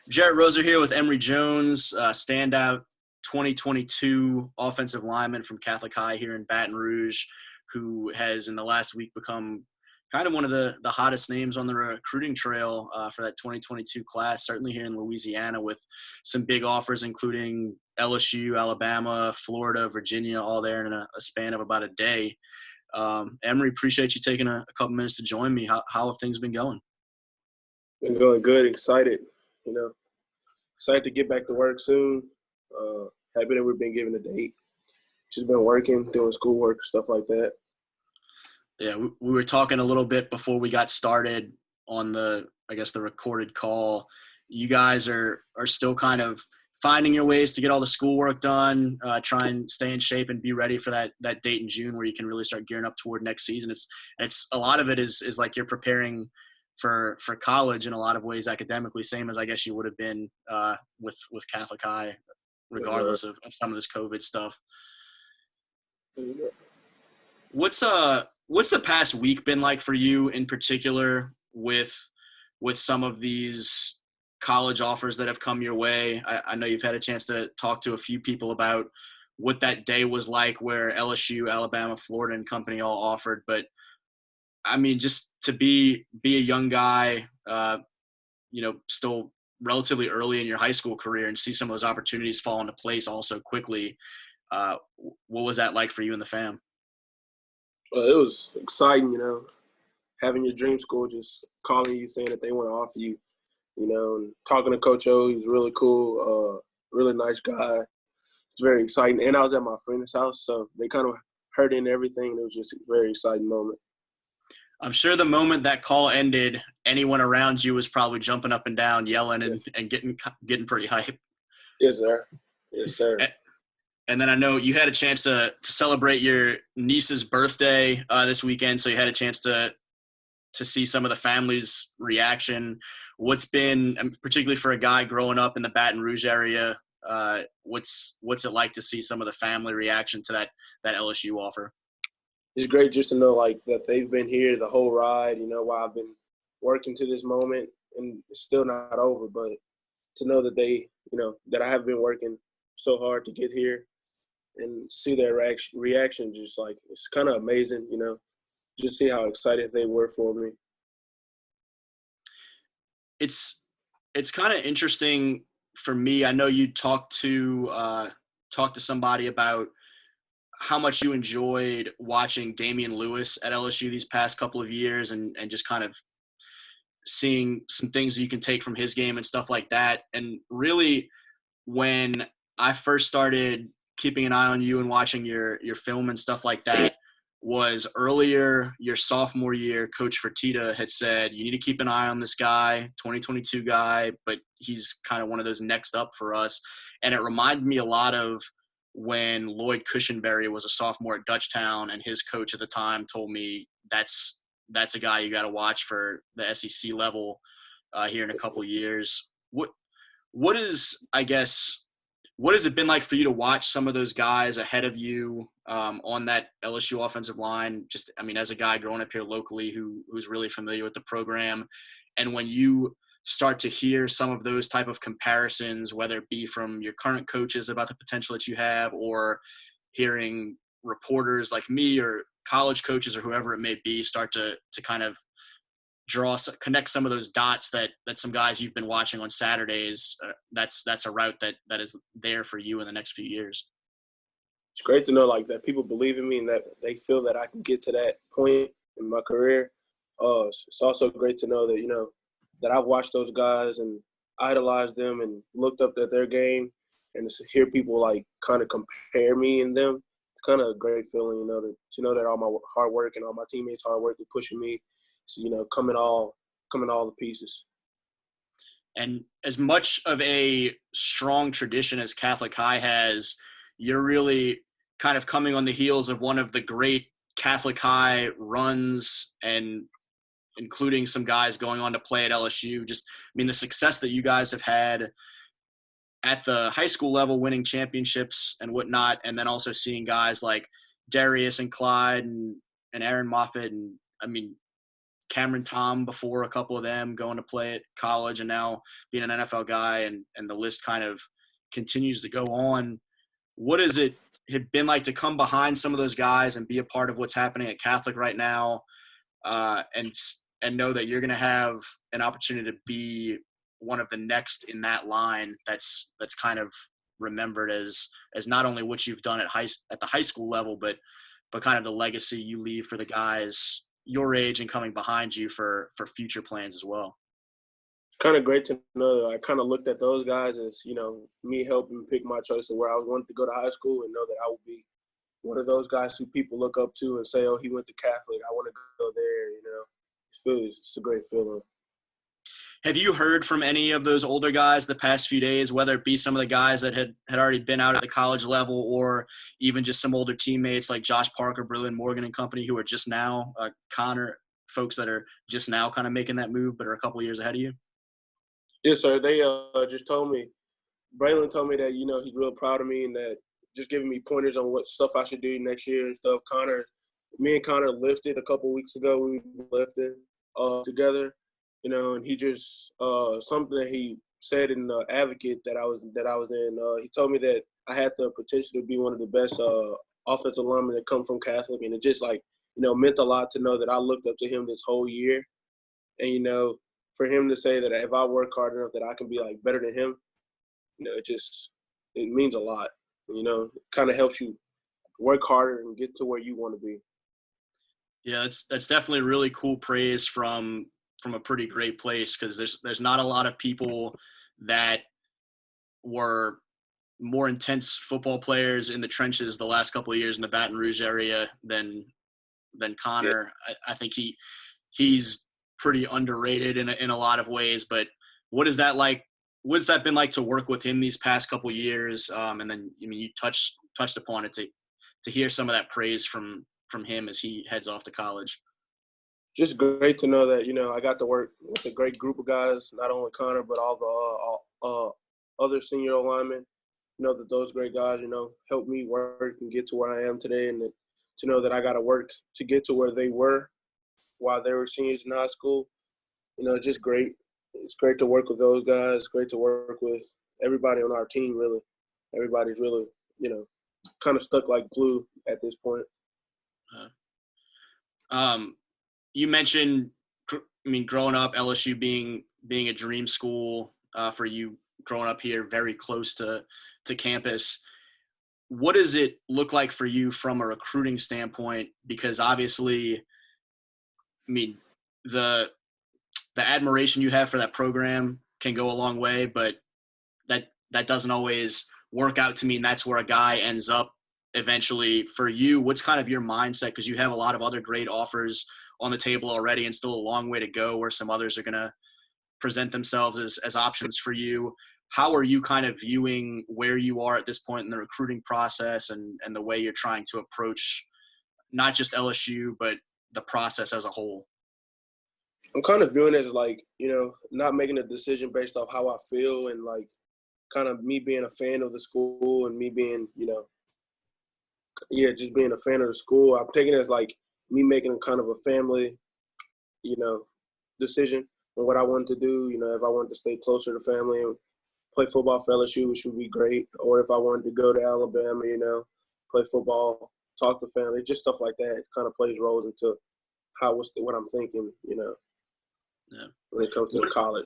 Jarrett Roser here with Emery Jones, standout 2022 offensive lineman from Catholic High here in Baton Rouge, who has in the last week become kind of one of the hottest names on the recruiting trail for that 2022 class, certainly here in Louisiana, with some big offers including LSU, Alabama, Florida, Virginia, all there in a span of about a day. Emery, appreciate you taking a couple minutes to join me. How have things been going? Been going good, excited, excited to get back to work soon. Happy that we've been given a date. Just been working, doing schoolwork, stuff like that. Yeah, we were talking a little bit before we got started on the recorded call. You guys are still kind of finding your ways to get all the schoolwork done, try and stay in shape and be ready for that date in June where you can really start gearing up toward next season. It's a lot of it is like you're preparing for college in a lot of ways academically, same as I guess you would have been with Catholic High, regardless of some of this COVID stuff. What's the past week been like for you in particular with some of these college offers that have come your way? I know you've had a chance to talk to a few people about what that day was like where LSU, Alabama, Florida, and company all offered, but I mean, just to be a young guy, still relatively early in your high school career and see some of those opportunities fall into place also quickly. What was that like for you and the fam? Well, it was exciting, having your dream school just calling you saying that they want to offer you, and talking to Coach O. He was really cool, really nice guy. It's very exciting. And I was at my friend's house, so they kind of heard in everything. It was just a very exciting moment. I'm sure the moment that call ended, anyone around you was probably jumping up and down, yelling and getting pretty hyped. Yes, sir. Yes, sir. And then I know you had a chance to celebrate your niece's birthday this weekend, so you had a chance to see some of the family's reaction. What's been, particularly for a guy growing up in the Baton Rouge area, what's it like to see some of the family reaction to that LSU offer? It's great just to know, that they've been here the whole ride, while I've been working to this moment, and it's still not over. But to know that they, that I have been working so hard to get here and see their reaction, just it's kind of amazing, just see how excited they were for me. It's kind of interesting for me. I know you talked to somebody about how much you enjoyed watching Damian Lewis at LSU these past couple of years and just kind of seeing some things that you can take from his game and stuff like that. And really, when I first started keeping an eye on you and watching your film and stuff like that was earlier your sophomore year. Coach Fertitta had said, you need to keep an eye on this guy, 2022 guy, but he's kind of one of those next up for us. And it reminded me a lot of when Lloyd Cushenberry was a sophomore at Dutchtown, and his coach at the time told me that's a guy you got to watch for the SEC level here in a couple of years. What has it been like for you to watch some of those guys ahead of you on that LSU offensive line? Just, as a guy growing up here locally who's really familiar with the program, and when you start to hear some of those type of comparisons, whether it be from your current coaches about the potential that you have, or hearing reporters like me or college coaches or whoever it may be start to kind of connect some of those dots that some guys you've been watching on Saturdays, that's a route that is there for you in the next few years. It's great to know that people believe in me and that they feel that I can get to that point in my career. It's also great to know that, that I've watched those guys and idolized them and looked up at their game, and to hear people kind of compare me and them. It's kind of a great feeling, to know that all my hard work and all my teammates' hard work are pushing me. So, coming all the pieces. And as much of a strong tradition as Catholic High has, you're really kind of coming on the heels of one of the great Catholic High runs, and including some guys going on to play at LSU. Just, the success that you guys have had at the high school level, winning championships and whatnot, and then also seeing guys like Derrius and Clyde and Aaron Moffitt, and Cameron Tom before a couple of them going to play at college and now being an NFL guy, and the list kind of continues to go on. What has it had been like to come behind some of those guys and be a part of what's happening at Catholic right now, and know that you're going to have an opportunity to be one of the next in that line that's kind of remembered as not only what you've done at the high school level, but kind of the legacy you leave for the guys your age and coming behind you for future plans as well. It's kind of great to know that I kind of looked at those guys as, me helping pick my choice of where I wanted to go to high school, and know that I will be one of those guys who people look up to and say, oh, he went to Catholic, I want to go there, It's a great feeling. Have you heard from any of those older guys the past few days, whether it be some of the guys that had already been out at the college level, or even just some older teammates like Josh Parker, Braelen Morgan and company, who are just now, Connor, folks that are just now kind of making that move but are a couple of years ahead of you? Yes, sir. They just told me, Braelen told me that, he's real proud of me and that just giving me pointers on what stuff I should do next year and stuff. Me and Connor lifted a couple weeks ago. We lifted together. And he just something that he said in the Advocate that I was in. He told me that I had the potential to be one of the best offensive linemen that come from Catholic, and it just meant a lot to know that I looked up to him this whole year, and for him to say that if I work hard enough that I can be better than him, it means a lot. It kind of helps you work harder and get to where you want to be. Yeah, that's definitely really cool praise from a pretty great place, because there's not a lot of people that were more intense football players in the trenches the last couple of years in the Baton Rouge area than Connor. Yeah. I think he's pretty underrated in a lot of ways. But what is that like? What's that been like to work with him these past couple of years? And then you touched upon it, to hear some of that praise from him as he heads off to college. Just great to know that, I got to work with a great group of guys, not only Connor, but all the other senior linemen. That those great guys, helped me work and get to where I am today, and to know that I got to work to get to where they were while they were seniors in high school. Just great. It's great to work with those guys. It's great to work with everybody on our team, really. Everybody's really, kind of stuck like glue at this point. You mentioned, growing up, LSU being a dream school for you, growing up here very close to campus. What does it look like for you from a recruiting standpoint? Because obviously, the admiration you have for that program can go a long way, but that doesn't always work out to mean that's where a guy ends up eventually. For you, what's kind of your mindset? Because you have a lot of other great offers on the table already, and still a long way to go where some others are going to present themselves as options for you. How are you kind of viewing where you are at this point in the recruiting process, and the way you're trying to approach not just LSU, but the process as a whole? I'm kind of viewing it as not making a decision based off how I feel, and kind of me being a fan of the school, and me being, just being a fan of the school. I'm taking it as me making kind of a family, decision on what I wanted to do. If I wanted to stay closer to family and play football for LSU, which would be great, or if I wanted to go to Alabama, play football, talk to family, just stuff like that. It kind of plays roles into what I'm thinking, when it comes to college.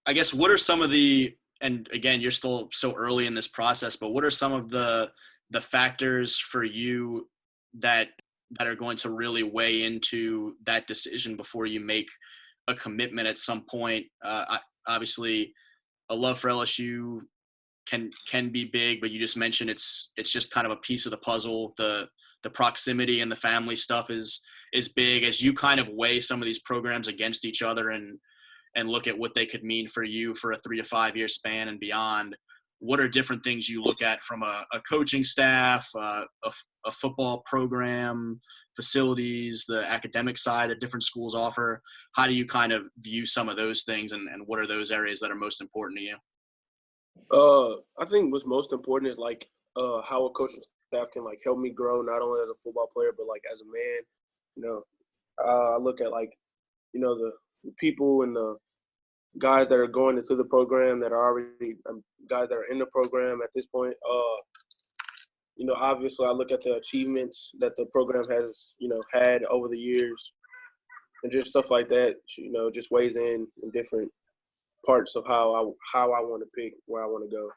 I guess, what are some of and again, you're still so early in this process, but what are some of the factors for you that are going to really weigh into that decision before you make a commitment at some point? Obviously, a love for LSU can be big, but you just mentioned it's just kind of a piece of the puzzle. The proximity and the family stuff is big. As you kind of weigh some of these programs against each other and look at what they could mean for you for a 3 to 5 year span and beyond, what are different things you look at from a coaching staff, a football program, facilities, the academic side that different schools offer? How do you kind of view some of those things, and what are those areas that are most important to you? I think what's most important is how a coaching staff can help me grow, not only as a football player, but as a man. I look at the people and the guys that are going into the program that are already guys that are in the program at this point. Obviously I look at the achievements that the program has, had over the years, and just stuff like that. Just weighs in different parts of how I want to pick where I want to go.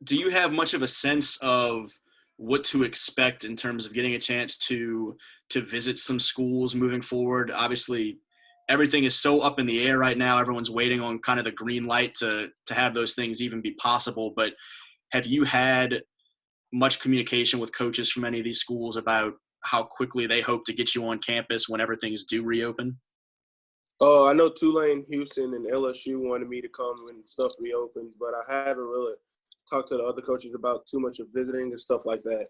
Do you have much of a sense of what to expect in terms of getting a chance to visit some schools moving forward? Obviously, everything is so up in the air right now. Everyone's waiting on kind of the green light to have those things even be possible. But have you had much communication with coaches from any of these schools about how quickly they hope to get you on campus whenever things do reopen? I know Tulane, Houston, and LSU wanted me to come when stuff reopens, but I haven't really talked to the other coaches about too much of visiting and stuff like that.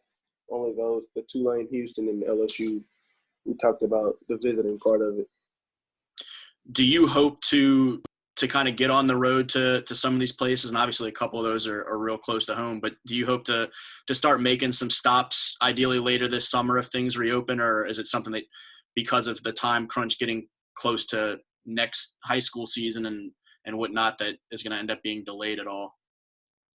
Only the Tulane, Houston, and LSU. We talked about the visiting part of it. Do you hope to kind of get on the road to some of these places? And obviously a couple of those are real close to home, but do you hope to start making some stops ideally later this summer if things reopen, or is it something that because of the time crunch getting close to next high school season and whatnot that is going to end up being delayed at all?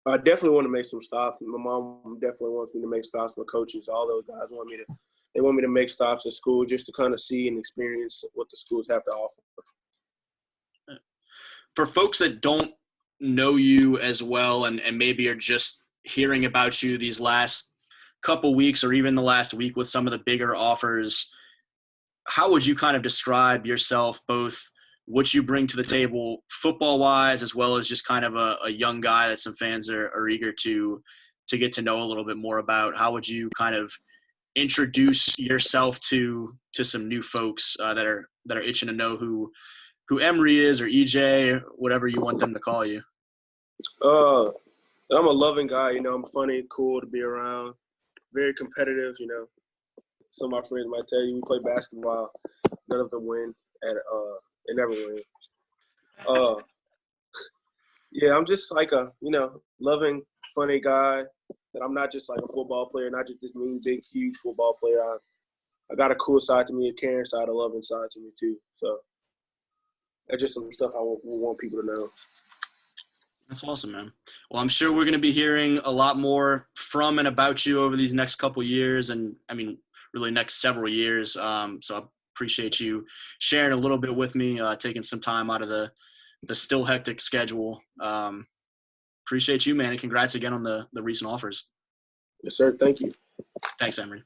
I definitely want to make some stops. My mom definitely wants me to make stops. My coaches, all those guys want me to make stops at school just to kind of see and experience what the schools have to offer. For folks that don't know you as well and maybe are just hearing about you these last couple weeks or even the last week with some of the bigger offers, how would you kind of describe yourself, both what you bring to the table football-wise as well as just kind of a young guy that some fans are eager to get to know a little bit more about? How would you kind of introduce yourself to some new folks that are itching to know who Emery is, or EJ, or whatever you want them to call you? I'm a loving guy. I'm funny, cool to be around, very competitive. Some of my friends might tell you we play basketball, none of them win. They never win. Yeah, I'm just like a loving, funny guy. That I'm not just like a football player, not just this mean, big, huge football player. I got a cool side to me, a caring side, a loving side to me too. So that's just some stuff I want people to know. That's awesome, man. Well, I'm sure we're going to be hearing a lot more from and about you over these next couple years, and I mean, really next several years. So I appreciate you sharing a little bit with me, taking some time out of the still hectic schedule. Appreciate you, man, and congrats again on the recent offers. Yes, sir. Thank you. Thanks, Emery.